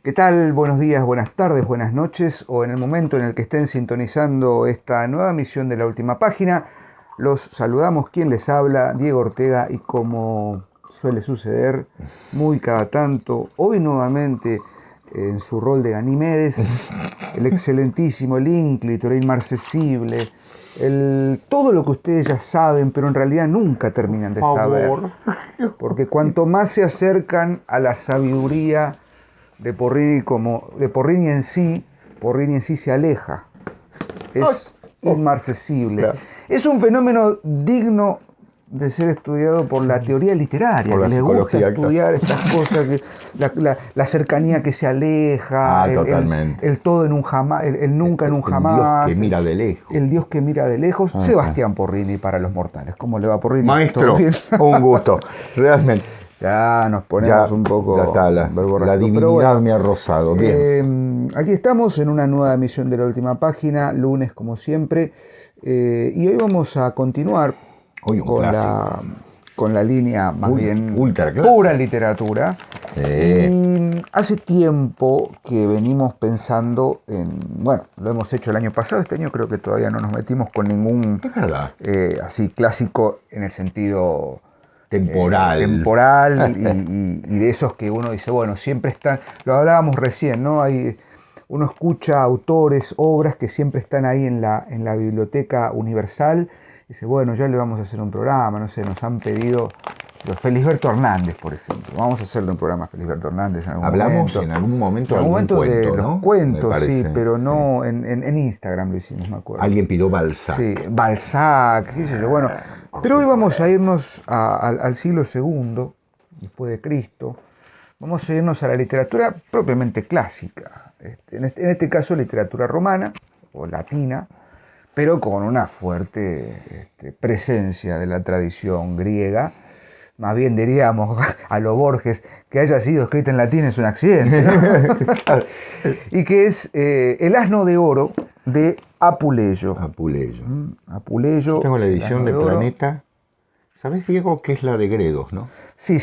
¿Qué tal? Buenos días, buenas tardes, buenas noches o en el momento en el que estén sintonizando esta nueva emisión de La Última Página. Los saludamos, quien les habla, Diego Ortega, y como suele suceder muy cada tanto, hoy nuevamente en su rol de Ganimedes, el excelentísimo, el ínclito, el inmarcesible, todo lo que ustedes ya saben, pero en realidad nunca terminan de saber. Porque cuanto más se acercan a la sabiduría de Porrini en sí se aleja. Es inmarcesible. Claro. Es un fenómeno digno de ser estudiado por la teoría literaria, por que les gusta estudiar estas cosas, la cercanía que se aleja, el todo en un jamás, el nunca en un jamás. El Dios que mira de lejos. El Dios que mira de lejos. Sebastián Porrini para los mortales. ¿Cómo le va, Porrini? Maestro, un gusto, realmente. Ya nos ponemos un poco... Ya está, la divinidad bueno, me ha rozado. Bien. Aquí estamos en una nueva emisión de La Última Página, lunes como siempre, y hoy vamos a continuar con la línea más bien pura literatura. Y hace tiempo que venimos pensando en... Bueno, lo hemos hecho el año pasado, este año creo que todavía no nos metimos con ningún así clásico en el sentido... temporal y de esos que uno dice, bueno, siempre están, lo hablábamos recién, ¿no? Uno escucha autores, obras que siempre están ahí en la biblioteca universal, y dice, bueno, ya le vamos a hacer un programa, no sé, nos han pedido Felisberto Hernández, por ejemplo, vamos a hacerle un programa a Felisberto Hernández en algún momento. Hablamos en algún momento de ¿no? Los cuentos, sí, pero no en Instagram lo hicimos, me acuerdo. Alguien pidió Balzac. Sí, Balzac, qué sé yo, bueno. Pero hoy vamos a irnos al siglo II, después de Cristo. Vamos a irnos a la literatura propiamente clásica. En este caso, literatura romana o latina, pero con una fuerte presencia de la tradición griega. Más bien diríamos a lo Borges, que haya sido escrita en latín es un accidente, ¿no? Y que es El asno de oro de Apuleyo. Yo tengo la edición de Planeta. ¿Sabés, Diego, qué es la de Gredos, no? Sí.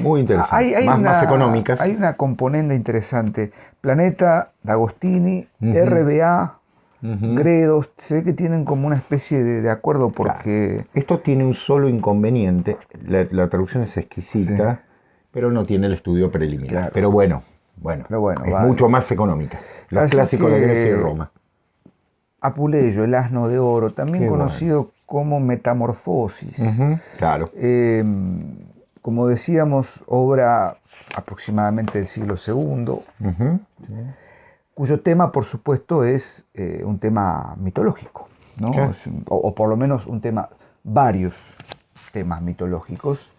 Muy interesante. Hay más económicas. Hay una componente interesante. Planeta, D'Agostini, RBA, Gredos. Se ve que tienen como una especie de acuerdo porque... Claro. Esto tiene un solo inconveniente. La traducción es exquisita, pero no tiene el estudio preliminar. Claro. Pero bueno, es mucho más económica. Los clásicos de Grecia y Roma. Apuleyo, El asno de oro, también conocido como Metamorfosis. Claro. Como decíamos, obra aproximadamente del siglo II, cuyo tema, por supuesto, es un tema mitológico, ¿no? Claro. O por lo menos varios temas mitológicos.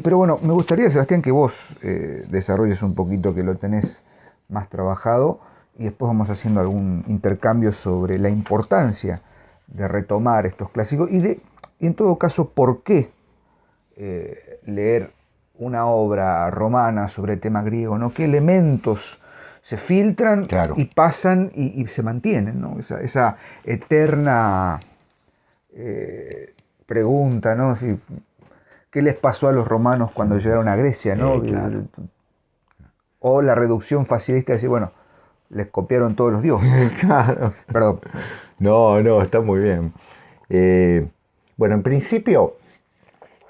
Pero bueno, me gustaría, Sebastián, que vos desarrolles un poquito, que lo tenés más trabajado, y después vamos haciendo algún intercambio sobre la importancia de retomar estos clásicos y en todo caso, por qué leer una obra romana sobre tema griego, ¿no? ¿Qué elementos se filtran y pasan y se mantienen, ¿no? Esa eterna pregunta, ¿no? ¿Qué les pasó a los romanos cuando llegaron a Grecia, ¿no? O la reducción facilista de decir, bueno, les copiaron todos los dioses. Claro. Perdón. No, está muy bien. Bueno, en principio,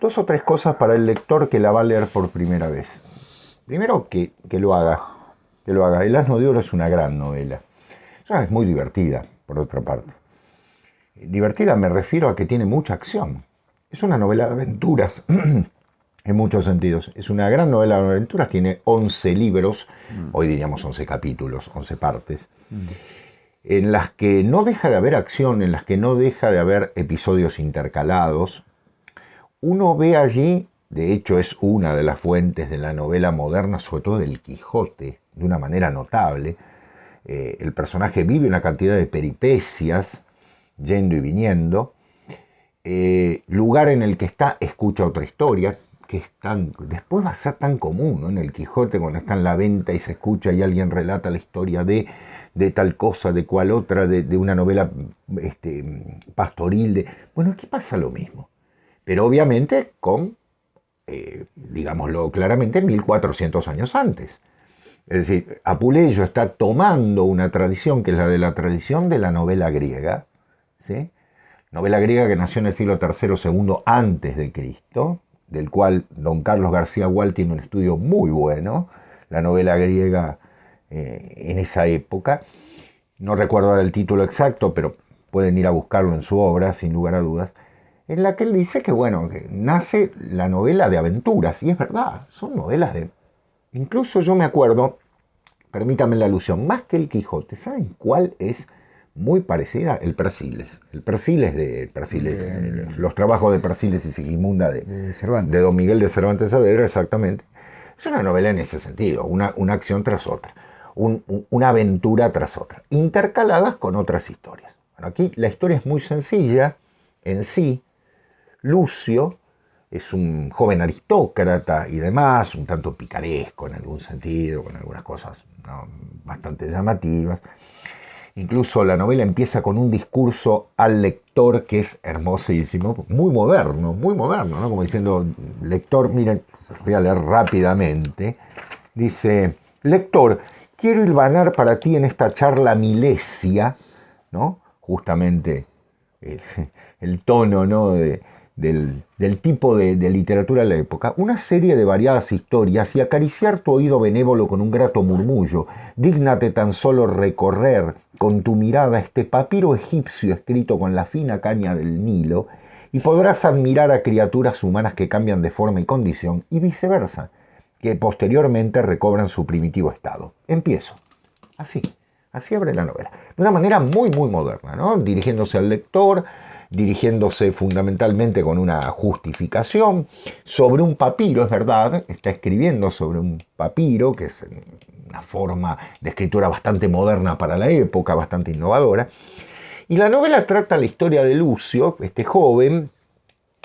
2 o 3 cosas para el lector que la va a leer por primera vez. Primero, que lo haga. El asno de oro es una gran novela. Es muy divertida, por otra parte. Divertida me refiero a que tiene mucha acción. Es una novela de aventuras. En muchos sentidos. Es una gran novela de aventuras, tiene 11 libros, hoy diríamos 11 capítulos, 11 partes, en las que no deja de haber acción, en las que no deja de haber episodios intercalados. Uno ve allí, de hecho es una de las fuentes de la novela moderna, sobre todo del Quijote, de una manera notable. El personaje vive una cantidad de peripecias, yendo y viniendo. Lugar en el que está, escucha otra historia, que después va a ser tan común, ¿no? En el Quijote, cuando está en la venta y se escucha y alguien relata la historia de tal cosa, de cual otra, de una novela pastoril. Bueno, aquí pasa lo mismo, pero obviamente con, digámoslo claramente, 1400 años antes. Es decir, Apuleyo está tomando una tradición que es la de la tradición de la novela griega, ¿sí? Novela griega que nació en el siglo III, II antes de Cristo, del cual don Carlos García Gual tiene un estudio muy bueno, la novela griega en esa época. No recuerdo ahora el título exacto, pero pueden ir a buscarlo en su obra, sin lugar a dudas, en la que él dice que, bueno, que nace la novela de aventuras, y es verdad, son novelas de... Incluso yo me acuerdo, permítame la alusión, más que el Quijote, ¿saben cuál es muy parecida? El Persiles. El Persiles los trabajos de Persiles y Sigismunda de Cervantes. De don Miguel de Cervantes Saavedra, exactamente. Es una novela en ese sentido, una acción tras otra, una aventura tras otra, intercaladas con otras historias. Bueno, aquí la historia es muy sencilla en sí. Lucio es un joven aristócrata y demás, un tanto picaresco en algún sentido, con algunas cosas, ¿no?, bastante llamativas. Incluso la novela empieza con un discurso al lector que es hermosísimo, muy moderno, ¿no? Como diciendo, lector, miren, voy a leer rápidamente. Dice, lector, quiero hilvanar para ti en esta charla milesia, ¿no? Justamente el tono, ¿no?, del tipo de literatura de la época, una serie de variadas historias y acariciar tu oído benévolo con un grato murmullo. Dígnate tan solo recorrer con tu mirada este papiro egipcio escrito con la fina caña del Nilo y podrás admirar a criaturas humanas que cambian de forma y condición y viceversa, que posteriormente recobran su primitivo estado. Empiezo. Así abre la novela. De una manera muy, muy moderna, ¿no? Dirigiéndose al lector, dirigiéndose fundamentalmente con una justificación sobre un papiro, es verdad, está escribiendo sobre un papiro, que es una forma de escritura bastante moderna para la época, bastante innovadora, y la novela trata la historia de Lucio, este joven,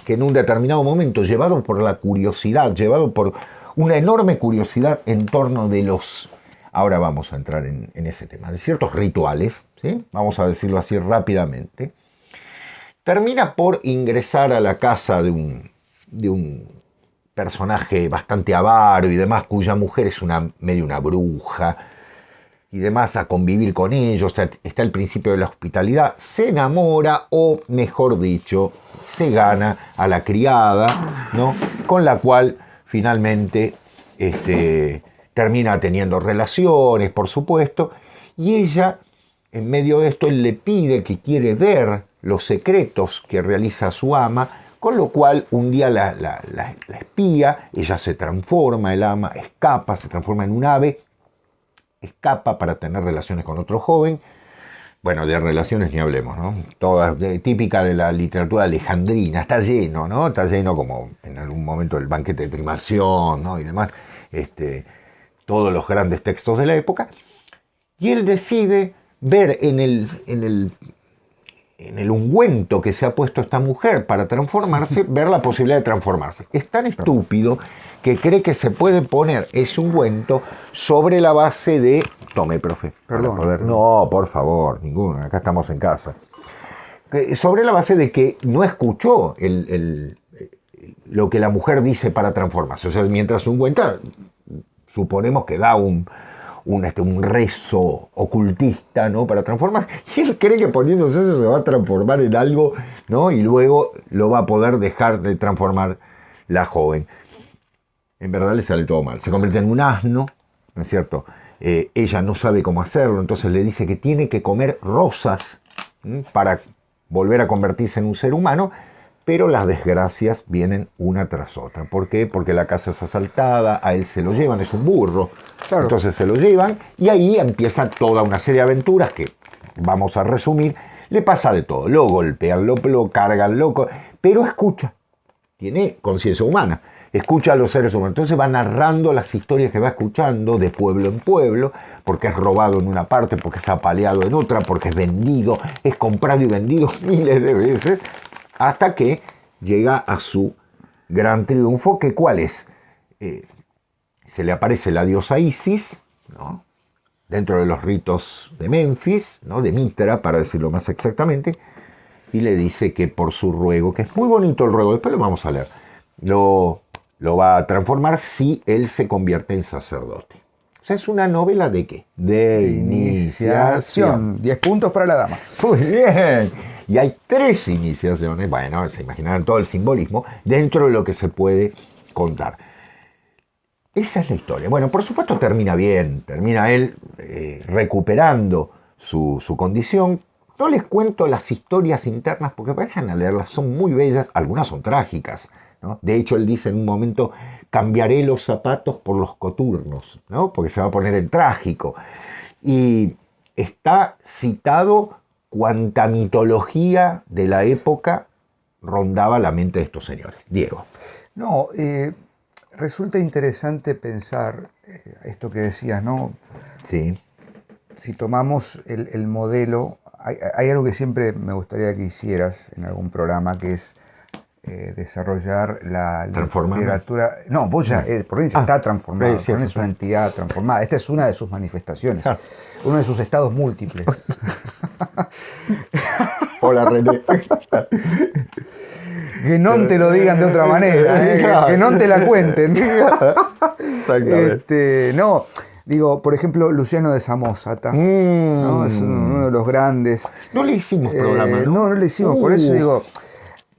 que en un determinado momento, llevado por la curiosidad, llevado por una enorme curiosidad en torno de los... Ahora vamos a entrar en ese tema, de ciertos rituales, ¿sí? Vamos a decirlo así rápidamente. Termina por ingresar a la casa de un personaje bastante avaro y demás, cuya mujer es medio una bruja y demás, a convivir con ellos. Está el principio de la hospitalidad. Se enamora, o mejor dicho, se gana a la criada, ¿no?, con la cual finalmente termina teniendo relaciones, por supuesto, y ella, en medio de esto, él le pide que quiere ver los secretos que realiza su ama, con lo cual un día la espía, ella se transforma, el ama escapa, se transforma en un ave, escapa para tener relaciones con otro joven. Bueno, de relaciones ni hablemos, ¿no? Toda típica de la literatura alejandrina, está lleno, ¿no? Está lleno, como en algún momento el banquete de Trimalción, ¿no?, y demás, todos los grandes textos de la época. Y él decide ver en el ungüento que se ha puesto esta mujer para transformarse, ver la posibilidad de transformarse. Es tan estúpido que cree que se puede poner ese ungüento sobre la base de... Tome, profe. Perdón. No, por favor, ninguno, acá estamos en casa. Sobre la base de que no escuchó lo que la mujer dice para transformarse. O sea, mientras ungüenta, suponemos que da un rezo ocultista, ¿no?, para transformar, y él cree que poniéndose eso se va a transformar en algo, ¿no?, y luego lo va a poder dejar de transformar la joven. En verdad le sale todo mal, se convierte en un asno, ¿no es cierto? Ella no sabe cómo hacerlo, entonces le dice que tiene que comer rosas para volver a convertirse en un ser humano, pero las desgracias vienen una tras otra. ¿Por qué? Porque la casa es asaltada, a él se lo llevan, es un burro. Claro. Entonces se lo llevan y ahí empieza toda una serie de aventuras que vamos a resumir. Le pasa de todo, lo golpean, lo cargan, pero escucha, tiene conciencia humana, escucha a los seres humanos. Entonces va narrando las historias que va escuchando de pueblo en pueblo, porque es robado en una parte, porque es apaleado en otra, porque es vendido, es comprado y vendido miles de veces, hasta que llega a su gran triunfo, que ¿cuál es? Se le aparece la diosa Isis, ¿no?, dentro de los ritos de Menfis, ¿no?, de Mitra, para decirlo más exactamente, y le dice que por su ruego, que es muy bonito el ruego, después lo vamos a leer, lo va a transformar si él se convierte en sacerdote. O sea, es una novela ¿de qué? De iniciación. 10 puntos para la dama. Muy bien. Y hay 3 iniciaciones, bueno, se imaginarán todo el simbolismo, dentro de lo que se puede contar. Esa es la historia. Bueno, por supuesto termina bien, termina él recuperando su condición. No les cuento las historias internas porque vayan a leerlas, son muy bellas, algunas son trágicas, ¿no? De hecho, él dice en un momento, cambiaré los zapatos por los coturnos, ¿no? Porque se va a poner en trágico. Y está citado cuanta mitología de la época rondaba la mente de estos señores. Diego. No, resulta interesante pensar esto que decías, ¿no? Sí. Si tomamos el modelo, hay algo que siempre me gustaría que hicieras en algún programa, que es desarrollar la literatura. No, vos ya, Provincia está transformado, Provincia es una entidad transformada. Esta es una de sus manifestaciones, uno de sus estados múltiples. Hola, René. Que no te lo digan de otra manera, que no te la cuenten. No, digo, por ejemplo, Luciano de Samosata, ¿no? Es uno de los grandes. No le hicimos programa, ¿no? No le hicimos, por eso digo,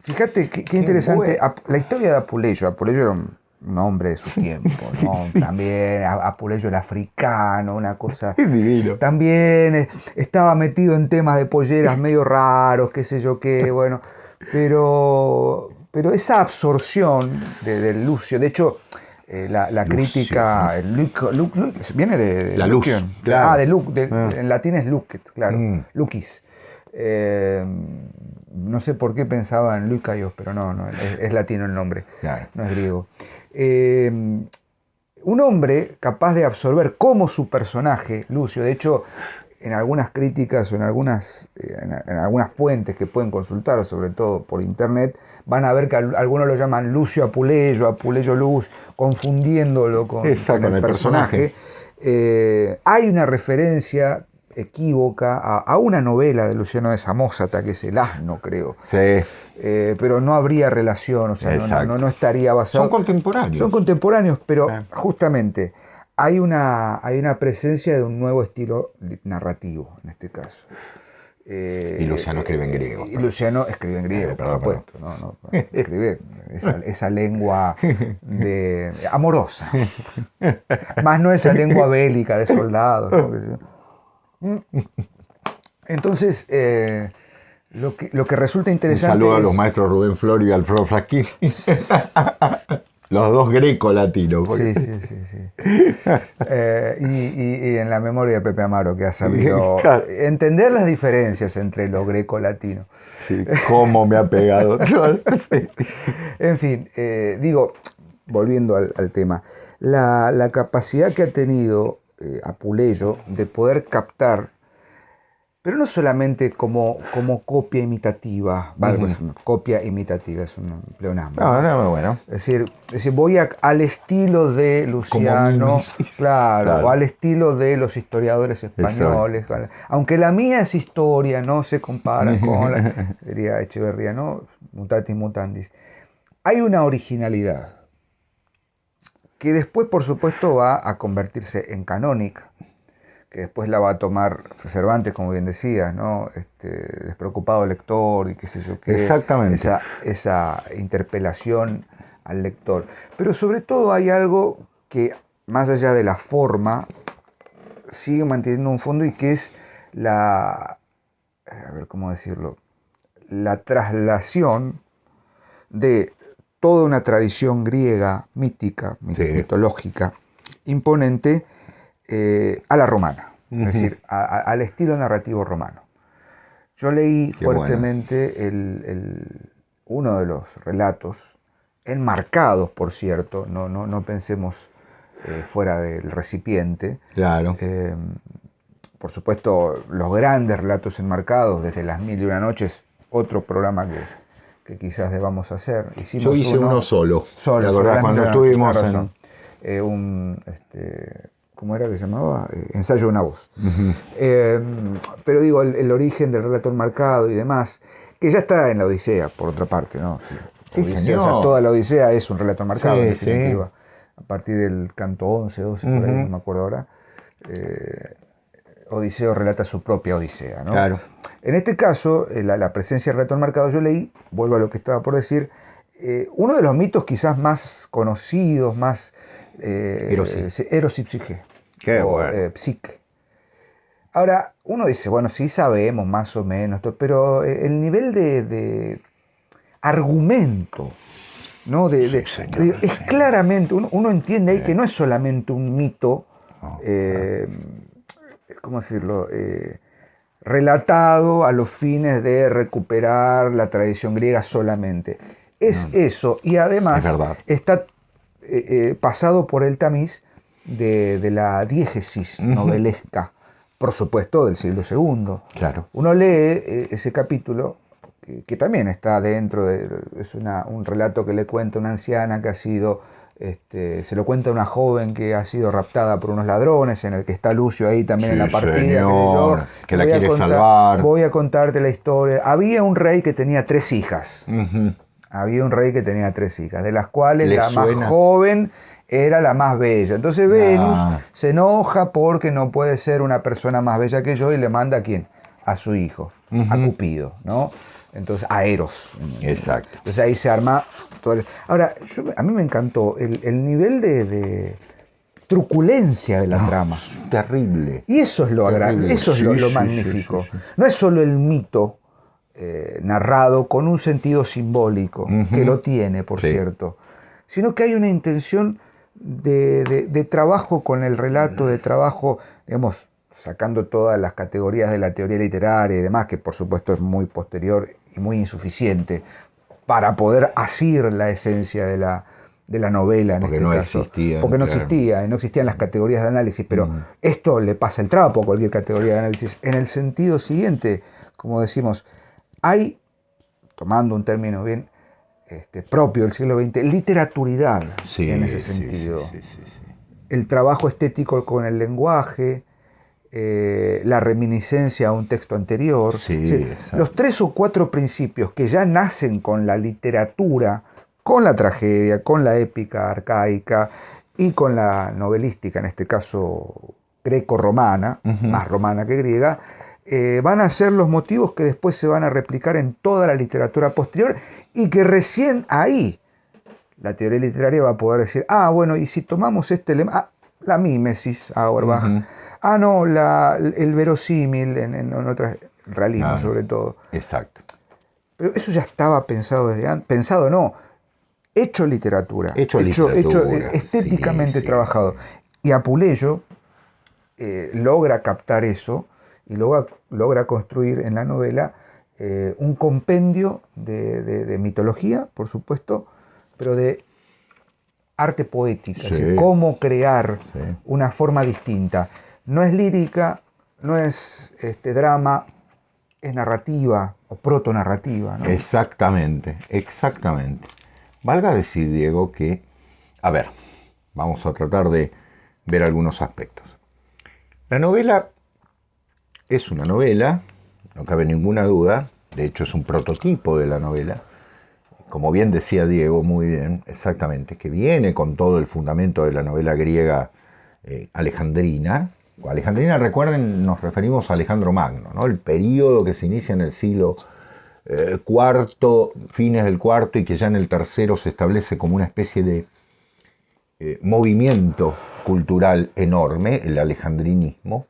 fíjate qué interesante. Bueno. La historia de Apuleyo era un hombre de su tiempo, ¿no? Sí. También Apuleyo el africano, una cosa. Es divino. También estaba metido en temas de polleras medio raros, qué sé yo qué, bueno. Pero esa absorción de Lucio, de hecho, la crítica, viene de la luz, claro. En latín es lucet, claro, lucis. No sé por qué pensaba en Lucaios, pero no es latino el nombre, claro. No es griego. Un hombre capaz de absorber como su personaje, Lucio, de hecho, en algunas críticas o en algunas fuentes que pueden consultar, sobre todo por internet, van a ver que algunos lo llaman Lucio Apuleyo Luz, confundiéndolo con el personaje. Hay una referencia equívoca a una novela de Luciano de Samosata, que es El asno, creo. Sí. Pero no habría relación, o sea, no estaría basado. Son contemporáneos, pero justamente hay una presencia de un nuevo estilo narrativo, en este caso. Y Luciano escribe en griego. Y Luciano escribe en griego, por supuesto. No, escribe esa lengua amorosa. Más no esa lengua bélica de soldados, ¿no? Entonces, lo que resulta interesante. Un saludo a los maestros Rubén Florio y Alfredo Frasquini. Los dos greco-latinos. Sí. Y en la memoria de Pepe Amaro, que ha sabido entender las diferencias entre lo greco-latino. Sí, cómo me ha pegado. En fin, volviendo al tema, la capacidad que ha tenido Apuleyo de poder captar, pero no solamente como copia imitativa, ¿vale? Pues una copia imitativa, es un pleonasmo. No, bueno. Es decir, voy al estilo de Luciano, claro, o al estilo de los historiadores españoles, aunque la mía es historia, no se compara con diría Echeverría, ¿no? Mutatis mutandis. Hay una originalidad que después, por supuesto, va a convertirse en canónica, que después la va a tomar Cervantes, como bien decías, ¿no? Despreocupado lector y qué sé yo qué. Exactamente. Esa interpelación al lector. Pero sobre todo hay algo que, más allá de la forma, sigue manteniendo un fondo, y que es la traslación de toda una tradición griega, mítica, mitológica, imponente, a la romana, es decir, al estilo narrativo romano. Yo leí fuertemente uno de los relatos, enmarcados, por cierto, no pensemos fuera del recipiente. Claro. Por supuesto, los grandes relatos enmarcados, desde Las Mil y Una Noches, otro programa que quizás debamos hacer. Yo hice uno solo. La verdad, cuando estuvimos ¿cómo era que se llamaba? Ensayo de una voz. Pero digo, el origen del relato enmarcado y demás, que ya está en la Odisea, por otra parte, ¿no? Sí, Odisea, o sea, toda la Odisea es un relato enmarcado, en definitiva. a partir del canto 11, 12, por ahí, no me acuerdo ahora, Odiseo relata su propia Odisea, ¿no? Claro. En este caso, la presencia del relato enmarcado, yo leí, vuelvo a lo que estaba por decir, uno de los mitos quizás más conocidos, más... Eros y Psique. Qué bueno. Psique. Ahora, uno dice, bueno, sí sabemos más o menos, pero el nivel de argumento, ¿no? Señor, es claramente, uno entiende ahí que no es solamente un mito, ¿cómo decirlo? Relatado a los fines de recuperar la tradición griega solamente. Es eso, y además está pasado por el tamiz de la diégesis novelesca, por supuesto, del siglo II. Claro. Uno lee ese capítulo, que también está dentro es un relato que le cuenta una anciana que ha sido, se lo cuenta una joven que ha sido raptada por unos ladrones, en el que está Lucio ahí también en la partida. Señor, que la quiere salvar. Voy a contarte la historia. Había un rey que tenía 3 hijas. Había un rey que tenía 3 hijas, de las cuales la más joven era la más bella. Entonces Venus se enoja porque no puede ser una persona más bella que yo y le manda ¿a quién? A su hijo, a Cupido, ¿no? Entonces, a Eros. Exacto. Entonces ahí se arma todo. Ahora, a mí me encantó el nivel de truculencia de la trama. Terrible. Y eso es lo agradable, eso es lo magnífico. Sí. No es solo el mito narrado con un sentido simbólico, que lo tiene, por cierto, sino que hay una intención de trabajo con el relato, de trabajo, digamos, sacando todas las categorías de la teoría literaria y demás, que por supuesto es muy posterior y muy insuficiente para poder asir la esencia de la novela en porque este no caso. Existían, porque no existía, no existían las categorías de análisis, pero esto le pasa el trapo a cualquier categoría de análisis, en el sentido siguiente, como decimos, hay, tomando un término bien propio del siglo XX, literaturidad en ese sentido. Sí. El trabajo estético con el lenguaje, la reminiscencia a un texto anterior. Los 3 o 4 principios que ya nacen con la literatura, con la tragedia, con la épica arcaica y con la novelística, en este caso greco-romana, más romana que griega, van a ser los motivos que después se van a replicar en toda la literatura posterior y que recién ahí la teoría literaria va a poder decir, bueno, y si tomamos este elemento, la mímesis, Auerbach, no, el verosímil en otras, el realismo sobre todo. Exacto. Pero eso ya estaba pensado desde antes, pensado no, hecho literatura, hecho estéticamente trabajado. Y Apuleyo logra captar eso y logra construir en la novela un compendio de mitología, por supuesto, pero de arte poética, es decir, cómo crear una forma distinta. No es lírica, no es drama, es narrativa o protonarrativa, ¿no? Exactamente. Valga decir, Diego, que, a ver, vamos a tratar de ver algunos aspectos. La novela es una novela, no cabe ninguna duda, de hecho es un prototipo de la novela, como bien decía Diego, muy bien, exactamente, que viene con todo el fundamento de la novela griega alejandrina. Alejandrina, recuerden, nos referimos a Alejandro Magno, ¿no? El periodo que se inicia en el siglo IV, fines del IV, y que ya en el tercero se establece como una especie de movimiento cultural enorme, el alejandrinismo.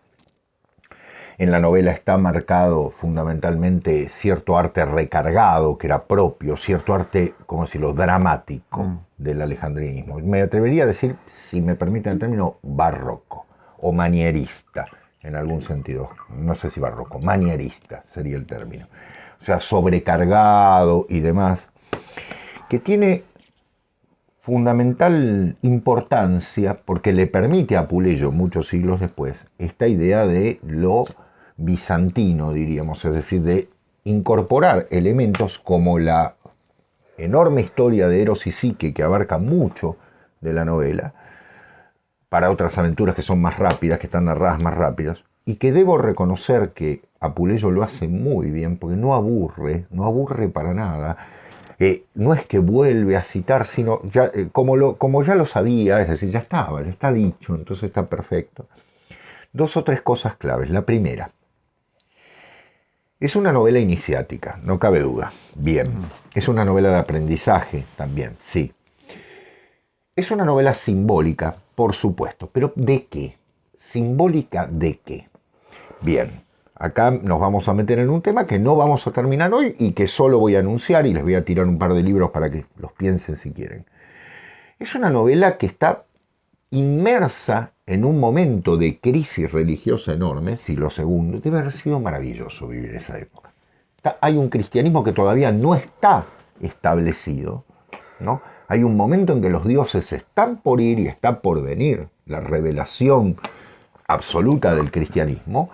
En la novela está marcado fundamentalmente cierto arte recargado, que era propio, cierto arte, como decirlo, dramático del alejandrinismo. Me atrevería a decir, si me permiten el término, barroco o manierista, en algún sentido. No sé si barroco, manierista sería el término. O sea, sobrecargado y demás, que tiene fundamental importancia porque le permite a Apuleyo, muchos siglos después, esta idea de lo bizantino, diríamos, es decir, de incorporar elementos como la enorme historia de Eros y Psique, que abarca mucho de la novela, para otras aventuras que son más rápidas, que están narradas más rápidas, y que debo reconocer que Apuleyo lo hace muy bien, porque no aburre para nada. no es que vuelve a citar, sino ya, como ya lo sabía, es decir, ya está dicho, entonces está perfecto. 2 o 3 cosas claves. La primera, es una novela iniciática, no cabe duda. Bien. Es una novela de aprendizaje también, sí. Es una novela simbólica, por supuesto, pero ¿de qué? ¿Simbólica de qué? Bien, acá nos vamos a meter en un tema que no vamos a terminar hoy y que solo voy a anunciar y les voy a tirar un par de libros para que los piensen si quieren. Es una novela que está inmersa en un momento de crisis religiosa enorme, siglo II. Debe haber sido maravilloso vivir esa época. Hay un cristianismo que todavía no está establecido, ¿no? Hay un momento en que los dioses están por ir y está por venir la revelación absoluta del cristianismo,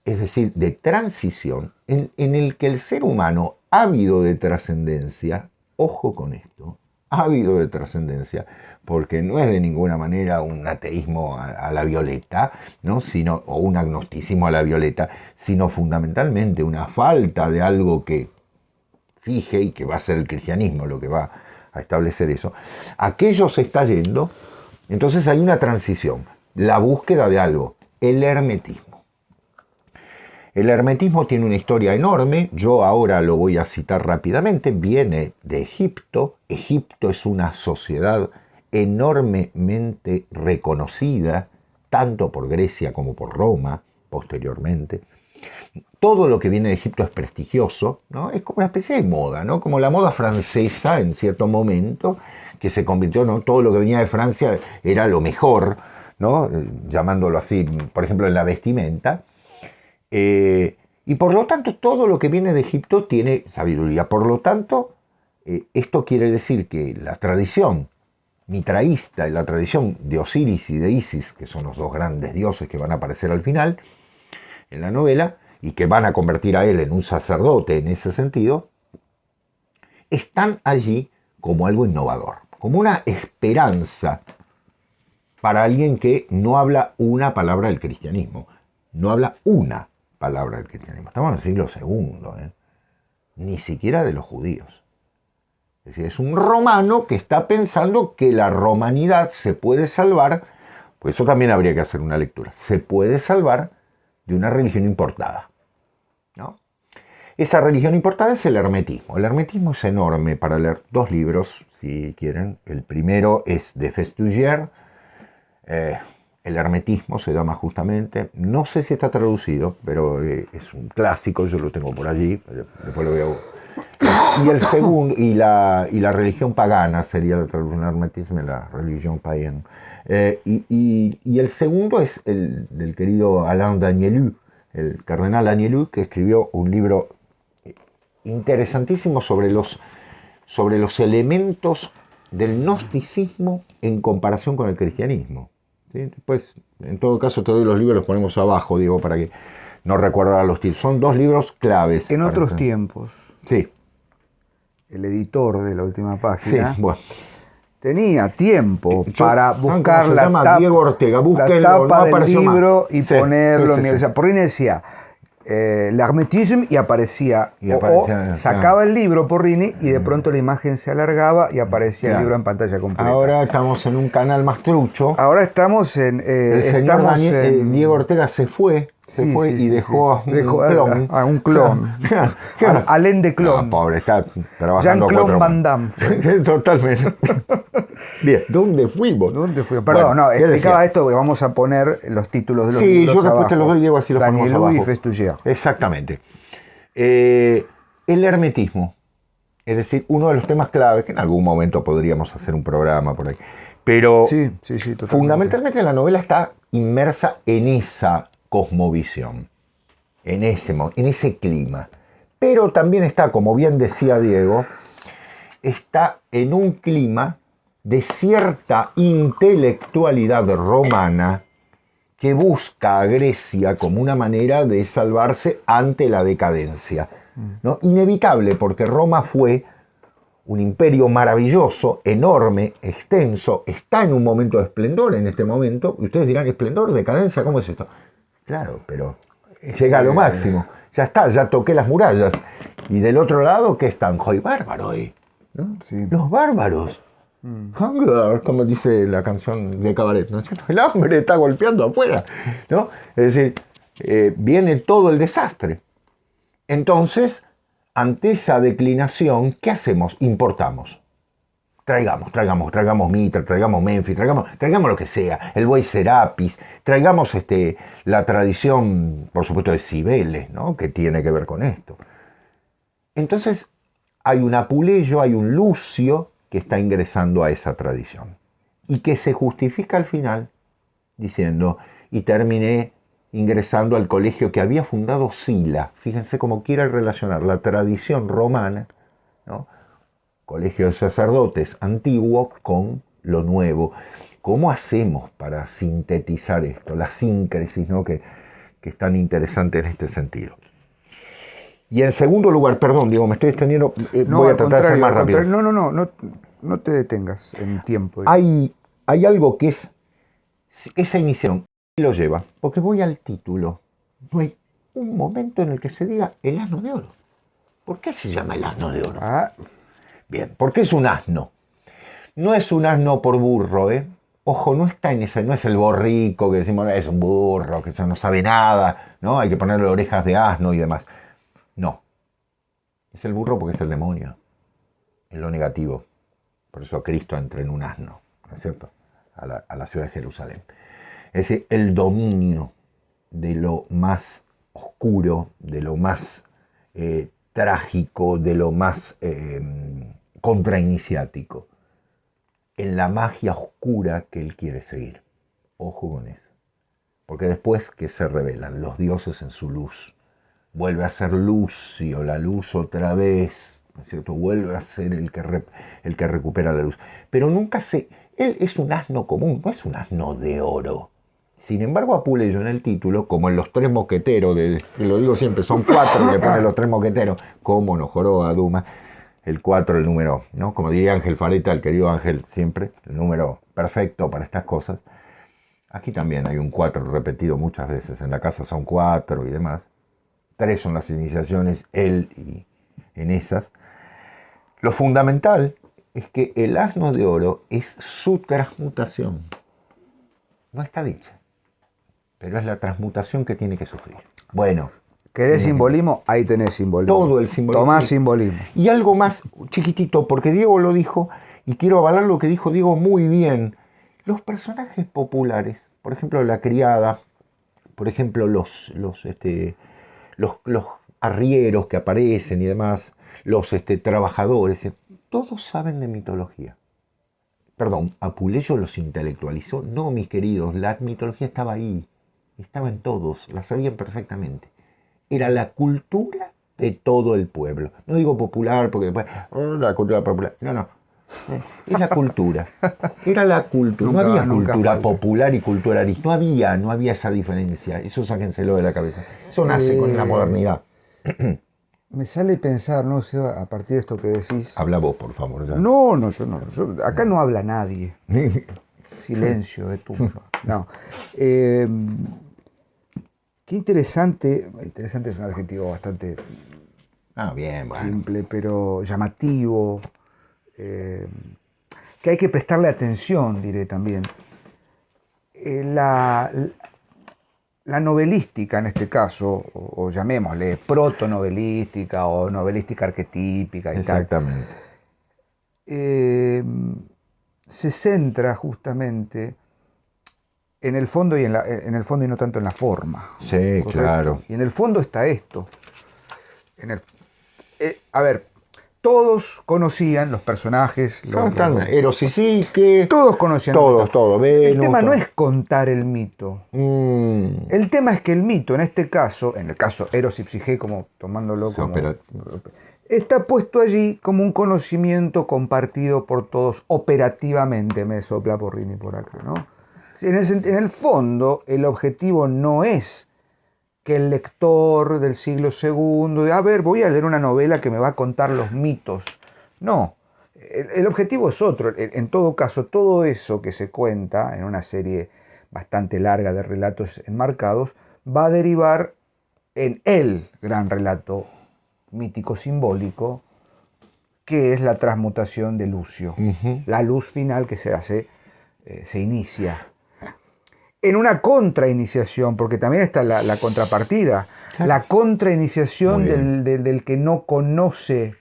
es decir, de transición, en el que el ser humano, ávido de trascendencia, ojo con esto, ávido de trascendencia, porque no es de ninguna manera un ateísmo a la violeta, ¿no? O un agnosticismo a la violeta, sino fundamentalmente una falta de algo que fije y que va a ser el cristianismo lo que va a establecer eso. Aquello se está yendo, entonces hay una transición, la búsqueda de algo, el hermetismo. El hermetismo tiene una historia enorme, yo ahora lo voy a citar rápidamente, viene de Egipto. Egipto es una sociedad enormemente reconocida, tanto por Grecia como por Roma, posteriormente. Todo lo que viene de Egipto es prestigioso, ¿no? Es como una especie de moda, ¿no? Como la moda francesa en cierto momento, que se convirtió, ¿no? Todo lo que venía de Francia era lo mejor, ¿no? Llamándolo así, por ejemplo, en la vestimenta. Y por lo tanto, todo lo que viene de Egipto tiene sabiduría. Por lo tanto, esto quiere decir que la tradición mitraísta y la tradición de Osiris y de Isis, que son los 2 grandes dioses que van a aparecer al final en la novela, y que van a convertir a él en un sacerdote en ese sentido, están allí como algo innovador, como una esperanza para alguien que no habla una palabra del cristianismo, no habla una palabra del cristianismo. Estamos en el siglo II, ni siquiera de los judíos. Es decir, es un romano que está pensando que la romanidad se puede salvar, pues eso también habría que hacer una lectura, se puede salvar de una religión importada, ¿no? Esa religión importada es el hermetismo. El hermetismo es enorme para leer 2 libros, si quieren. El primero es de Festugière, el hermetismo se llama justamente, no sé si está traducido, pero es un clásico, yo lo tengo por allí, después lo veo. Y el segundo, y la religión pagana sería la traducción del hermetismo, la religión pagana. Y el segundo es el del querido Alain Daniélou, el cardenal Daniélou, que escribió un libro interesantísimo sobre los elementos del gnosticismo en comparación con el cristianismo. ¿Sí? Después, en todo caso, todos los libros los ponemos abajo, digo, para que no recordar los títulos. Son 2 libros claves. En otros tiempos, sí, el editor de la última página, sí, bueno, tenía tiempo para buscar la tapa, Diego Ortega, la tapa no del libro más. y Sí, ponerlo. sí. O sea, Porrini decía l'hermétisme y aparecía. O sacaba el libro Porrini y de pronto la imagen se alargaba y aparecía el libro en pantalla completa. Ahora estamos en un canal más trucho. Ahora estamos en... el señor Diego Ortega se fue y dejó un clon. Claro. Alain de Clon. No, pobre, está trabajando Jean-Claude Van Damme. Totalmente. Bien, ¿dónde fuimos? Perdón, no, explicaba esto porque vamos a poner los títulos de los libros. Sí, yo después abajo. te los doy, Diego, así los ponemos abajo. Daniélou y Festugière. Exactamente. El hermetismo, es decir, uno de los temas claves, que en algún momento podríamos hacer un programa por ahí, pero sí, totalmente. Fundamentalmente la novela está inmersa en esa cosmovisión, en ese clima. Pero también está, como bien decía Diego, está en un clima de cierta intelectualidad romana que busca a Grecia como una manera de salvarse ante la decadencia, ¿no? Inevitable, porque Roma fue un imperio maravilloso, enorme, extenso, está en un momento de esplendor en este momento, y ustedes dirán, ¿esplendor, decadencia? ¿Cómo es esto? Claro, pero llega a lo máximo, ya está, ya toqué las murallas. Y del otro lado, ¿qué están? ¡Joy, bárbaro! ¿No? Sí. Los bárbaros. Hunger, como dice la canción de Cabaret, ¿no es cierto? El hambre está golpeando afuera, ¿no? Es decir, viene todo el desastre. Entonces, ante esa declinación, ¿qué hacemos? Importamos. Traigamos Mitra, traigamos Menfi, traigamos lo que sea, el buey Serapis, traigamos la tradición, por supuesto, de Cibeles, ¿no? Que tiene que ver con esto. Entonces, hay un Apuleyo, hay un Lucio que está ingresando a esa tradición y que se justifica al final diciendo, y terminé ingresando al colegio que había fundado Sila. Fíjense cómo quiere relacionar la tradición romana, ¿no? Colegio de sacerdotes antiguo con lo nuevo. ¿Cómo hacemos para sintetizar esto? La síncresis, ¿no? que es tan interesante en este sentido. Y en segundo lugar, perdón, Diego, me estoy extendiendo, voy a tratar de ser más rápido. No te detengas en tiempo. Hay algo que es esa iniciación, lo lleva, porque voy al título. No hay un momento en el que se diga el asno de oro. ¿Por qué se llama el asno de oro? Bien, ¿por qué es un asno? No es un asno por burro, ¿eh? Ojo, no está en esa, no es el borrico que decimos, es un burro, que eso no sabe nada, ¿no? Hay que ponerle orejas de asno y demás. No. Es el burro porque es el demonio. Es lo negativo. Por eso Cristo entra en un asno, ¿no es cierto? A la ciudad de Jerusalén. Es decir, el dominio de lo más oscuro, de lo más trágico, de lo más contrainiciático, en la magia oscura que él quiere seguir. Ojo con eso. Porque después que se revelan los dioses en su luz, vuelve a ser Lucio, la luz otra vez, ¿no es cierto? Vuelve a ser el que recupera la luz. Pero nunca él es un asno común, no es un asno de oro. Sin embargo, Apuleyo en el título, como en los tres mosqueteros, lo digo siempre, son 4 que ponen los tres mosqueteros, como no joroba, Duma, el 4, el número, ¿no? Como diría Ángel Fareta, el querido Ángel siempre, el número perfecto para estas cosas. Aquí también hay un 4 repetido muchas veces, en la casa son 4 y demás. 3 son las iniciaciones, él y en esas. Lo fundamental es que el asno de oro es su transmutación. No está dicha, pero es la transmutación que tiene que sufrir. Bueno. ¿Querés simbolismo? Ahí tenés simbolismo. Todo el simbolismo. Tomá simbolismo. Y algo más chiquitito, porque Diego lo dijo, y quiero avalar lo que dijo Diego muy bien. Los personajes populares, por ejemplo, la criada, por ejemplo, los arrieros que aparecen y demás, los trabajadores, todos saben de mitología. Perdón, Apuleyo los intelectualizó. No, mis queridos, la mitología estaba ahí, estaba en todos, la sabían perfectamente. Era la cultura de todo el pueblo. No digo popular porque después, la cultura popular. No. Es la cultura. Era la cultura. No había cultura popular y cultura arista. No había esa diferencia. Eso sáquenselo de la cabeza. Eso nace con la modernidad. Me sale pensar, no sé, a partir de esto que decís. Habla vos, por favor. Ya. No, yo acá no habla nadie. Silencio de tumba. No. Qué interesante es un adjetivo bastante simple, pero llamativo, que hay que prestarle atención, diré también. La novelística en este caso, o llamémosle protonovelística o novelística arquetípica y exactamente. Se centra justamente en el fondo y en el fondo y no tanto en la forma. Sí, ¿correcto? Claro. Y en el fondo está esto. A ver, todos conocían los personajes. Eros y Psique. Todos conocían. Todos. El tema no es contar el mito. El tema es que el mito, en este caso, en el caso Eros y Psique, como tomándolo como... está puesto allí como un conocimiento compartido por todos operativamente, me sopla Porrini por acá, ¿no? En el fondo, el objetivo no es que el lector del siglo II, voy a leer una novela que me va a contar los mitos. No, el objetivo es otro. En todo caso, todo eso que se cuenta en una serie bastante larga de relatos enmarcados va a derivar en el gran relato mítico simbólico, que es la transmutación de Lucio. La luz final que se hace, se inicia. En una contrainiciación, porque también está la contrapartida, claro. La contrainiciación del que no conoce,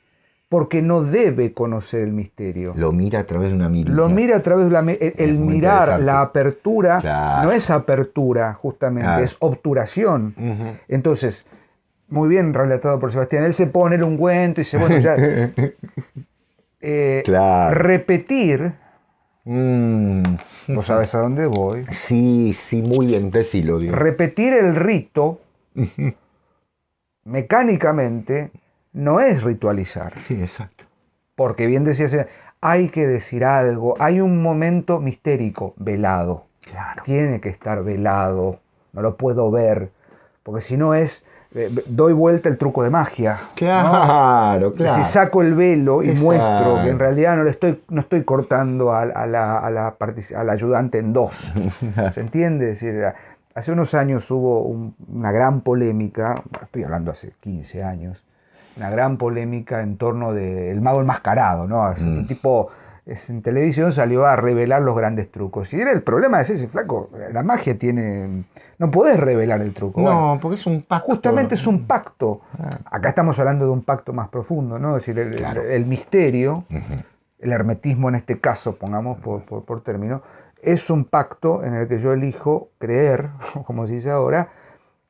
porque no debe conocer el misterio. Lo mira a través de una mirilla. Lo mira a través de el mirar, la apertura, claro. No es apertura justamente, claro. Es obturación. Entonces, muy bien relatado por Sebastián, él se pone el ungüento y dice, bueno, ya... claro. Repetir... ¿Vos sabés a dónde voy? Sí, muy bien, decilo. Digo. Repetir el rito mecánicamente no es ritualizar. Sí, exacto. Porque bien decías, hay que decir algo, hay un momento mistérico, velado. Claro. Tiene que estar velado, no lo puedo ver, porque si no es... doy vuelta el truco de magia. Claro, ¿no? claro. Si saco el velo y muestro que en realidad no estoy cortando al ayudante en dos. ¿Se entiende? Es decir, hace unos años hubo una gran polémica, estoy hablando hace 15 años, una gran polémica en torno del mago enmascarado, ¿no? Un tipo... en televisión salió a revelar los grandes trucos. Y era el problema de ese flaco. La magia tiene... No podés revelar el truco. No, bueno, porque es un pacto. Justamente es un pacto. Acá estamos hablando de un pacto más profundo, ¿no? Es decir, el misterio, el hermetismo en este caso, pongamos por término, es un pacto en el que yo elijo creer, como se dice ahora,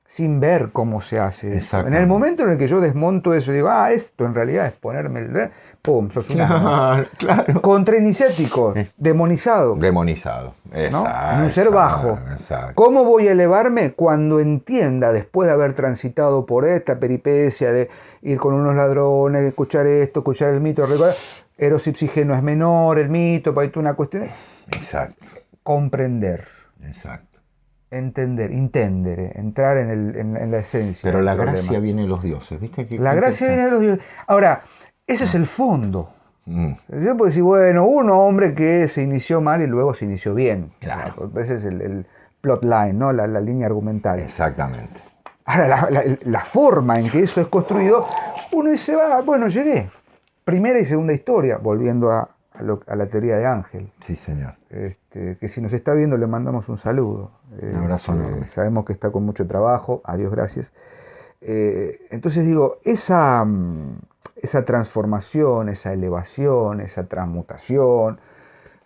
sin ver cómo se hace eso. En el momento en el que yo desmonto eso y digo, esto en realidad es ponerme el... ¡Pum! Sos un contrainiciático, demonizado. Demonizado, ¿no? En un ser bajo. Exacto. ¿Cómo voy a elevarme? Cuando entienda, después de haber transitado por esta peripecia de ir con unos ladrones, escuchar esto, escuchar el mito, recordar, Eros Ipsigeno es menor, el mito, para una cuestión... Exacto. Comprender. Exacto. Entender, entrar en la esencia. Pero la gracia viene de los dioses, ¿viste? La gracia viene de los dioses. Ahora, ese es el fondo. Yo puedo decir, bueno, un hombre que se inició mal y luego se inició bien. Claro. Ese es el plot line, ¿no? La línea argumental. Exactamente. Ahora, la forma en que eso es construido, uno dice, bueno, llegué. Primera y segunda historia, volviendo a la teoría de Ángel. Sí, señor. Que si nos está viendo le mandamos un saludo. Un abrazo enorme. Sabemos que está con mucho trabajo, a Dios gracias. Entonces digo, esa transformación, esa elevación, esa transmutación,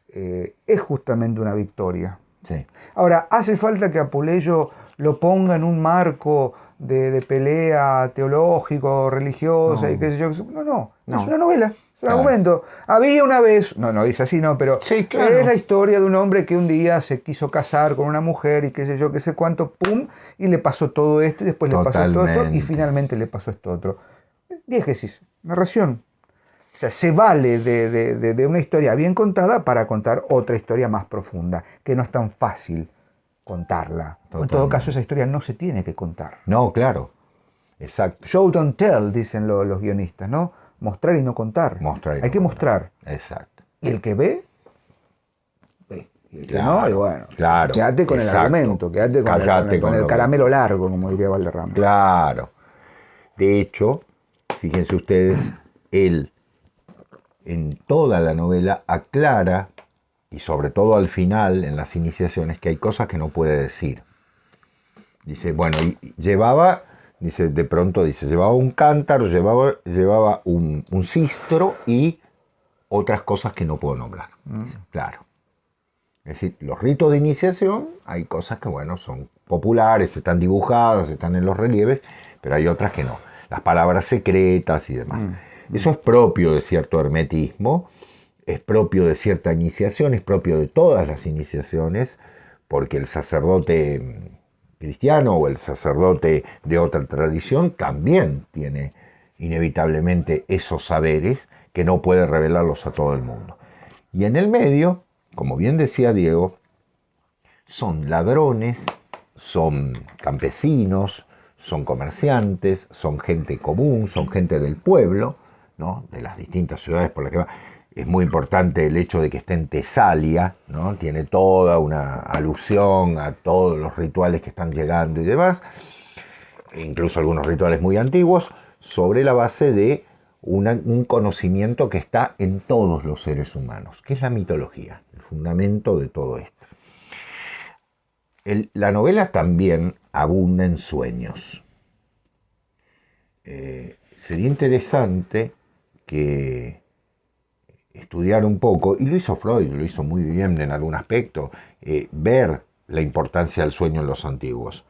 es justamente una victoria. Sí. Ahora, ¿hace falta que Apuleyo lo ponga en un marco de pelea teológico, religiosa y qué sé yo? No. Es una novela. Es un argumento. Había una vez, no dice así, no, pero sí, claro. Es la historia de un hombre que un día se quiso casar con una mujer y qué sé yo, qué sé cuánto, pum, y le pasó todo esto y después le pasó todo esto y finalmente le pasó esto otro. Diégesis, narración. O sea, se vale de una historia bien contada para contar otra historia más profunda, que no es tan fácil contarla. En todo caso, esa historia no se tiene que contar. No, claro. Exacto. Show, don't tell, dicen los guionistas, ¿no? Mostrar y no contar. Hay que mostrar. Exacto. Y el que ve. Y el que no, y bueno. Claro. Quédate con el argumento, quédate con el caramelo largo, como diría Valderrama. Claro. De hecho, fíjense ustedes, él en toda la novela aclara, y sobre todo al final, en las iniciaciones, que hay cosas que no puede decir. Dice, bueno, y llevaba... Dice, de pronto dice, llevaba un cántaro, llevaba un sistro y otras cosas que no puedo nombrar. Claro. Es decir, los ritos de iniciación, hay cosas que, bueno, son populares, están dibujadas, están en los relieves, pero hay otras que no. Las palabras secretas y demás. Eso es propio de cierto hermetismo, es propio de cierta iniciación, es propio de todas las iniciaciones, porque el sacerdote cristiano o el sacerdote de otra tradición también tiene inevitablemente esos saberes que no puede revelarlos a todo el mundo. Y en el medio, como bien decía Diego, son ladrones, son campesinos, son comerciantes, son gente común, son gente del pueblo, ¿no? De las distintas ciudades por las que va. Es muy importante el hecho de que esté en Tesalia, ¿no? Tiene toda una alusión a todos los rituales que están llegando y demás, e incluso algunos rituales muy antiguos. sobre la base de un conocimiento que está en todos los seres humanos, que es la mitología, el fundamento de todo esto. La novela también abunda en sueños. Sería interesante que estudiar un poco, y lo hizo Freud, lo hizo muy bien en algún aspecto, ver la importancia del sueño en los antiguos.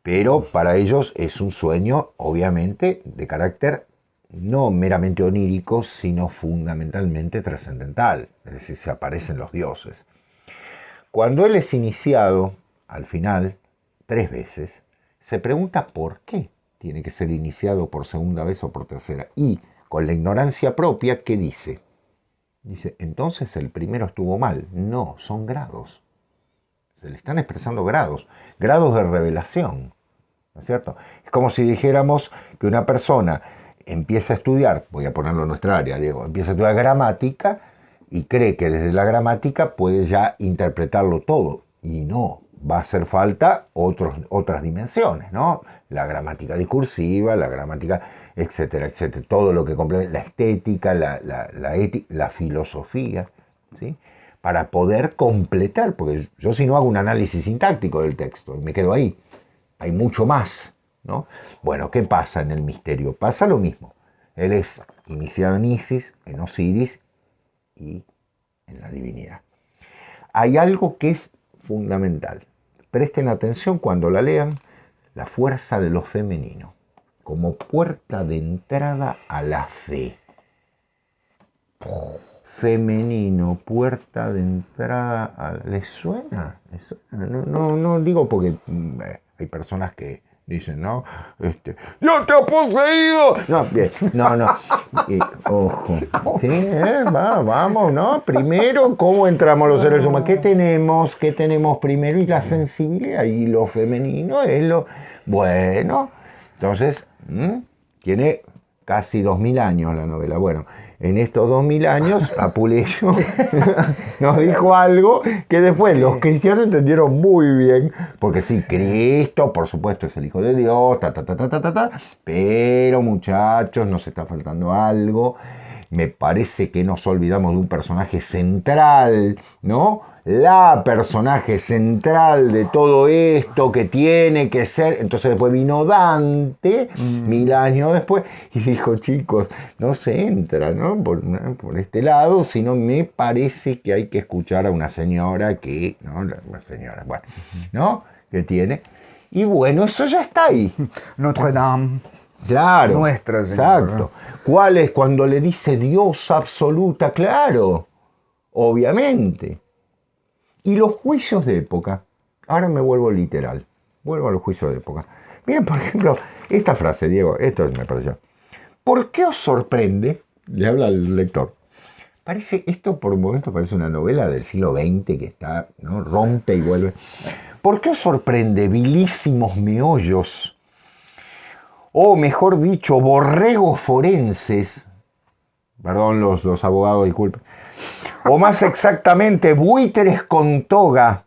Pero para ellos es un sueño, obviamente, de carácter no meramente onírico, sino fundamentalmente trascendental, es decir, se aparecen los dioses. Cuando él es iniciado, al final, 3 veces, se pregunta por qué tiene que ser iniciado por segunda vez o por tercera. Y con la ignorancia propia, ¿qué dice? Dice, entonces el primero estuvo mal. No, son grados. Se le están expresando grados de revelación, ¿no es cierto? Es como si dijéramos que una persona empieza a estudiar, voy a ponerlo en nuestra área, Diego, empieza a estudiar gramática y cree que desde la gramática puede ya interpretarlo todo. Y no, va a hacer falta otras dimensiones, ¿no? La gramática discursiva, la gramática, etcétera, etcétera. Todo lo que complementa, la estética, la filosofía, ¿sí? Para poder completar, porque yo si no hago un análisis sintáctico del texto y me quedo ahí, hay mucho más, ¿no? Bueno, ¿qué pasa en el misterio? Pasa lo mismo. Él es iniciado en Isis, en Osiris y en la divinidad. Hay algo que es fundamental. Presten atención cuando la lean, la fuerza de lo femenino, como puerta de entrada a la fe. Femenino, puerta de entrada a... ¿Les suena? No digo porque hay personas que dicen, ¿no? ¡Dios te ha poseído! No, bien, no. Ojo. Sí, vamos, ¿no? Primero, ¿cómo entramos los seres humanos? ¿Qué tenemos primero? Y la sensibilidad. Y lo femenino es lo... Bueno, entonces, tiene casi 2000 años la novela. Bueno, en estos 2000 años, Apuleyo nos dijo algo que después los cristianos entendieron muy bien, porque sí, Cristo, por supuesto, es el Hijo de Dios, pero muchachos, nos está faltando algo. Me parece que nos olvidamos de un personaje central, ¿no? La personaje central de todo esto que tiene que ser. Entonces después vino Dante, 1000 años después, y dijo, chicos, no se entra, ¿no? Por este lado, sino me parece que hay que escuchar a una señora que, ¿no? Una señora, bueno, ¿no? Que tiene. Y bueno, eso ya está ahí. Notre Dame. Claro. Nuestra Señora. Exacto. ¿Cuál es cuando le dice Dios absoluta? Claro, obviamente. Y los juicios de época, ahora me vuelvo literal, vuelvo a los juicios de época. Miren, por ejemplo, esta frase, Diego, esto me pareció. ¿Por qué os sorprende? Le habla al lector. Esto por un momento parece una novela del siglo XX que está, ¿no? Rompe y vuelve. ¿Por qué os sorprende, vilísimos meollos? O mejor dicho, borregos forenses. Perdón, los abogados, disculpen. O más exactamente, buitres con toga.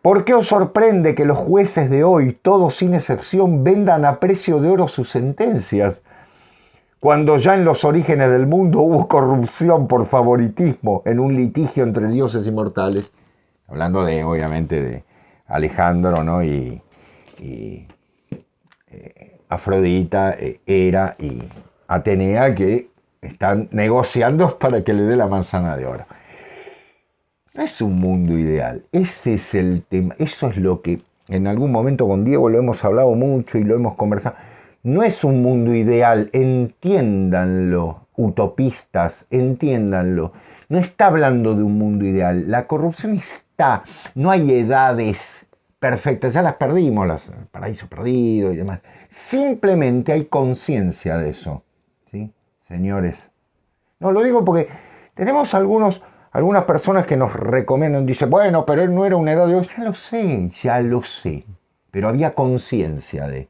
¿Por qué os sorprende que los jueces de hoy, todos sin excepción, vendan a precio de oro sus sentencias? Cuando ya en los orígenes del mundo hubo corrupción por favoritismo en un litigio entre dioses y mortales. Hablando de, obviamente, de Alejandro, ¿no? y Afrodita, Hera y Atenea, que están negociando para que le dé la manzana de oro. No es un mundo ideal, ese es el tema, eso es lo que en algún momento con Diego lo hemos hablado mucho y lo hemos conversado. No es un mundo ideal, entiéndanlo, utopistas, entiéndanlo. No está hablando de un mundo ideal, la corrupción está, no hay edades perfectas, ya las perdimos, el paraíso perdido y demás. Simplemente hay conciencia de eso, ¿sí? Señores. No, lo digo porque tenemos algunas personas que nos recomiendan, dicen, bueno, pero él no era una edad de hoy. Ya lo sé, pero había conciencia de,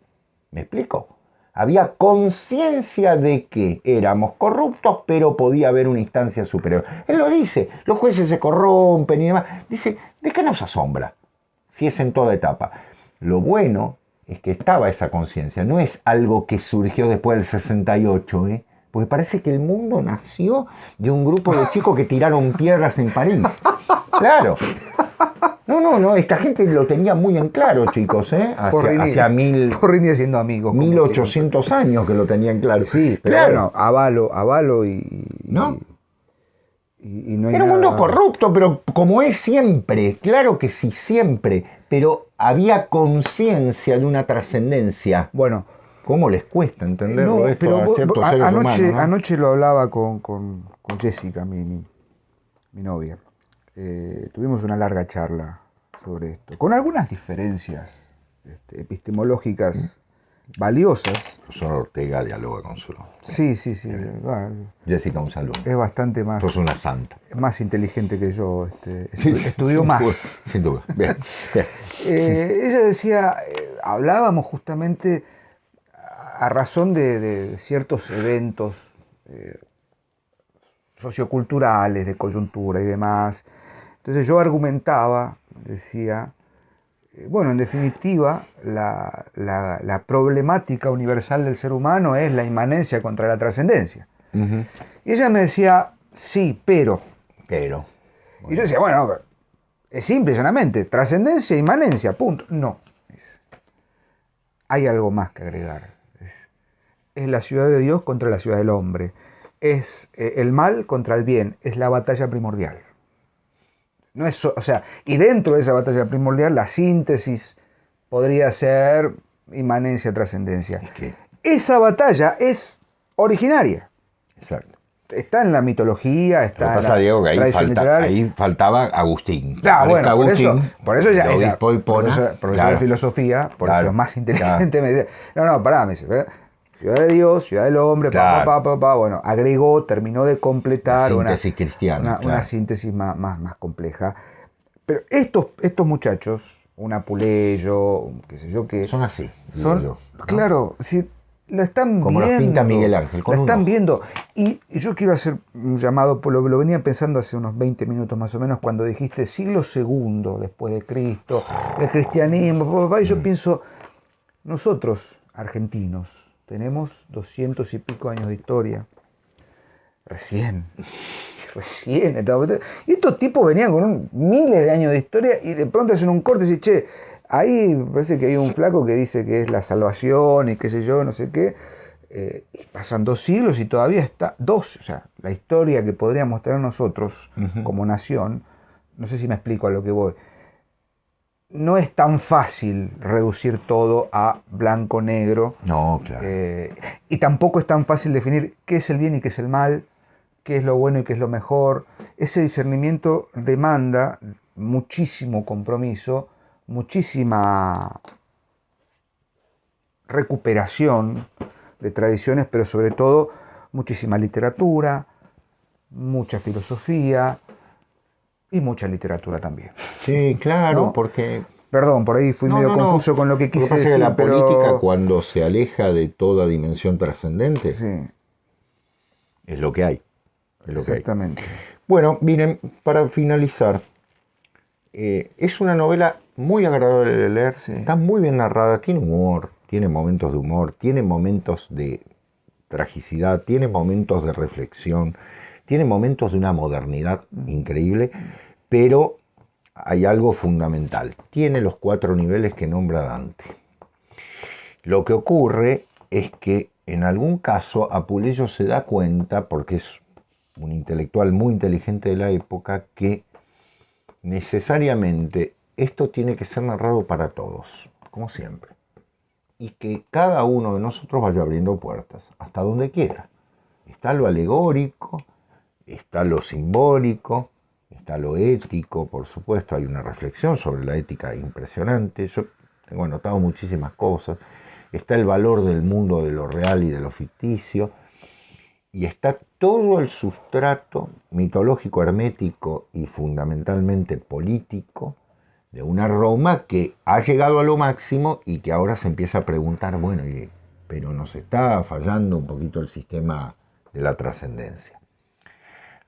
¿me explico? Había conciencia de que éramos corruptos, pero podía haber una instancia superior. Él lo dice, los jueces se corrompen y demás. Dice, ¿de qué nos asombra? Si es en toda etapa. Lo bueno es que estaba esa conciencia. No es algo que surgió después del 68, ¿eh? Porque parece que el mundo nació de un grupo de chicos que tiraron piedras en París. Claro. No, esta gente lo tenía muy en claro, chicos, ¿eh? Hacia Porrini siendo amigos. 1800 años que lo tenían claro. Sí, pero claro. Bueno, avalo y... ¿No? Y no hay Era un nada... mundo corrupto, pero como es siempre, claro que sí, siempre, pero había conciencia de una trascendencia. Bueno, ¿cómo les cuesta entenderlo esto pero a ciertos seres humanos, ¿no? Anoche lo hablaba con Jessica, mi novia. Tuvimos una larga charla sobre esto, con algunas diferencias epistemológicas valiosas. El profesor Ortega dialoga con su... Sí. Jessica, un saludo. Es bastante más... Sos una santa. Más inteligente que yo, estudió más. Sin duda, bien. Ella decía, hablábamos justamente a razón de ciertos eventos socioculturales, de coyuntura y demás. Entonces yo argumentaba, decía, bueno, en definitiva, la problemática universal del ser humano es la inmanencia contra la trascendencia. Uh-huh. Y ella me decía, sí, pero. Bueno. Y yo decía, bueno, es simple y llanamente, trascendencia, inmanencia, punto. No. Hay algo más que agregar. Es la ciudad de Dios contra la ciudad del hombre. Es el mal contra el bien. Es la batalla primordial. No es, o sea, y dentro de esa batalla primordial, la síntesis podría ser inmanencia, trascendencia. Es que... Esa batalla es originaria. Exacto. Está en la mitología, está en la Diego, que ahí faltaba Agustín. Claro, bueno, Agustín, por eso ella profesor de filosofía, por eso es más inteligente. Me dice, no, pará, me dice, ciudad de Dios, ciudad del hombre, bueno, agregó, terminó de completar una síntesis cristiana, una síntesis más compleja. Pero estos muchachos, un Apuleyo, qué sé yo, que son así, son, yo, ¿no? Claro, sí, la están como viendo. Como los pinta Miguel Ángel. La están viendo. Y yo quiero hacer un llamado, lo venía pensando hace unos 20 minutos más o menos, cuando dijiste siglo II después de Cristo, el cristianismo, y yo pienso, nosotros, argentinos, tenemos 200 y pico años de historia. Recién. Y estos tipos venían con miles de años de historia y de pronto hacen un corte y dicen, che, ahí parece que hay un flaco que dice que es la salvación y qué sé yo, no sé qué. Y pasan 2 siglos y todavía está... o sea, la historia que podríamos tener nosotros como nación, no sé si me explico a lo que voy. No es tan fácil reducir todo a blanco-negro. No, claro. Y tampoco es tan fácil definir qué es el bien y qué es el mal, qué es lo bueno y qué es lo mejor. Ese discernimiento demanda muchísimo compromiso, muchísima recuperación de tradiciones, pero sobre todo muchísima literatura, mucha filosofía y mucha literatura también. Sí, claro, ¿no? Porque... Perdón, por ahí fui medio confuso con lo que quise decir. La política, cuando se aleja de toda dimensión trascendente, sí, es lo que hay. Exactamente. Bueno, miren, para finalizar, es una novela muy agradable de leer, sí. Está muy bien narrada, tiene humor, tiene momentos de humor, tiene momentos de tragicidad, tiene momentos de reflexión, tiene momentos de una modernidad increíble, pero hay algo fundamental, tiene los 4 niveles que nombra Dante. Lo que ocurre es que en algún caso Apuleyo se da cuenta, porque es un intelectual muy inteligente de la época, que necesariamente esto tiene que ser narrado para todos, como siempre. Y que cada uno de nosotros vaya abriendo puertas, hasta donde quiera. Está lo alegórico, está lo simbólico, está lo ético, por supuesto, hay una reflexión sobre la ética impresionante. Yo tengo anotado muchísimas cosas. Está el valor del mundo de lo real y de lo ficticio. Y está todo el sustrato mitológico, hermético y fundamentalmente político de una Roma que ha llegado a lo máximo y que ahora se empieza a preguntar, bueno, pero nos está fallando un poquito el sistema de la trascendencia.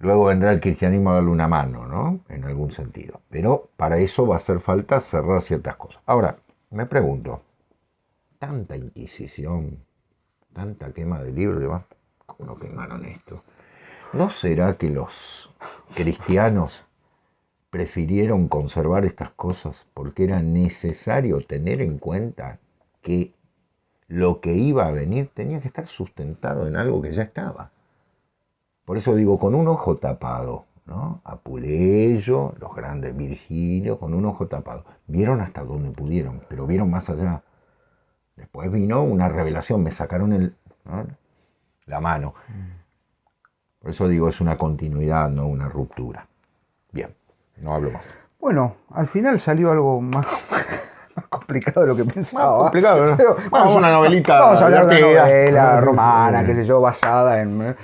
Luego vendrá el cristianismo a darle una mano, ¿no? En algún sentido. Pero para eso va a hacer falta cerrar ciertas cosas. Ahora, me pregunto, tanta inquisición, tanta quema de libros, y demás, ¿cómo no quemaron esto? ¿No será que los cristianos prefirieron conservar estas cosas porque era necesario tener en cuenta que lo que iba a venir tenía que estar sustentado en algo que ya estaba? Por eso digo, con un ojo tapado, ¿no? Apuleyo, los grandes Virgilio, con un ojo tapado. Vieron hasta donde pudieron, pero vieron más allá. Después vino una revelación, me sacaron ¿no? la mano. Por eso digo, es una continuidad, no una ruptura. Bien, no hablo más. Bueno, al final salió algo más, más complicado de lo que pensaba. Más complicado, ¿no? Pero, bueno, es una novelita. Vamos a hablar de una larga. novela romana, qué sé yo, basada en... Una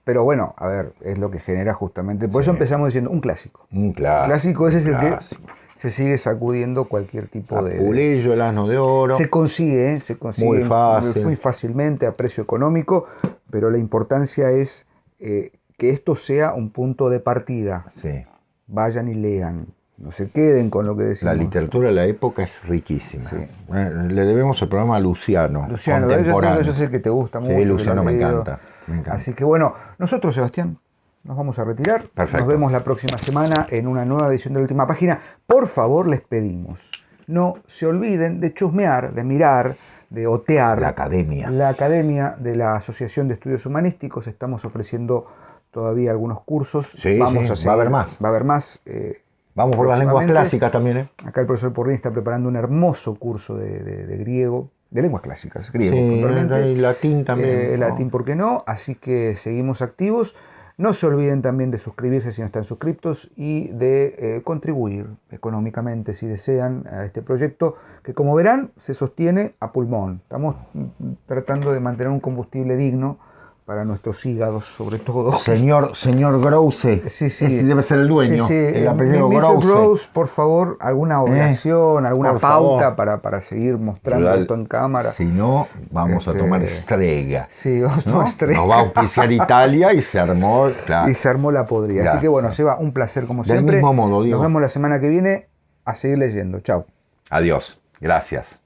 pero bueno, a ver, es lo que genera justamente... Por eso empezamos diciendo un clásico. Un clásico. Clásico, ese es el que se sigue sacudiendo cualquier tipo de... Apuleyo, el asno de oro. Se consigue muy fácilmente a precio económico, pero la importancia es que esto sea un punto de partida. Sí. Vayan y lean, no se queden con lo que decimos. La literatura de la época es riquísima. Sí. Le debemos el programa a Luciano. Luciano, yo sé que te gusta mucho. Sí, Luciano me encanta. Así que bueno, nosotros, Sebastián, nos vamos a retirar. Perfecto. Nos vemos la próxima semana en una nueva edición de La Última Página. Por favor, les pedimos, no se olviden de chusmear, de mirar, de otear. La academia. La academia de la Asociación de Estudios Humanísticos. Estamos ofreciendo todavía algunos cursos. Sí, vamos a seguir. Va a haber más. Va a haber más. Vamos por las lenguas clásicas también. Acá el profesor Porrini está preparando un hermoso curso de griego, de lenguas clásicas, griego puntualmente. Y latín también. Latín, ¿por qué no? Así que seguimos activos. No se olviden también de suscribirse si no están suscriptos y de contribuir económicamente si desean a este proyecto que, como verán, se sostiene a pulmón. Estamos tratando de mantener un combustible digno para nuestros hígados, sobre todo. Señor Grouse, sí. Ese debe ser el dueño, el apellido Mr. Grouse. Por favor, alguna oración, alguna pauta para seguir mostrando esto en cámara. Si no, vamos a tomar Strega. Sí, vamos a tomar Strega. Nos va a auspiciar Italia y se armó, claro. Y se armó la podrida. Claro. Así que bueno, Seba, un placer como siempre. Del mismo modo, Diego. Nos vemos la semana que viene. A seguir leyendo. Chao. Adiós. Gracias.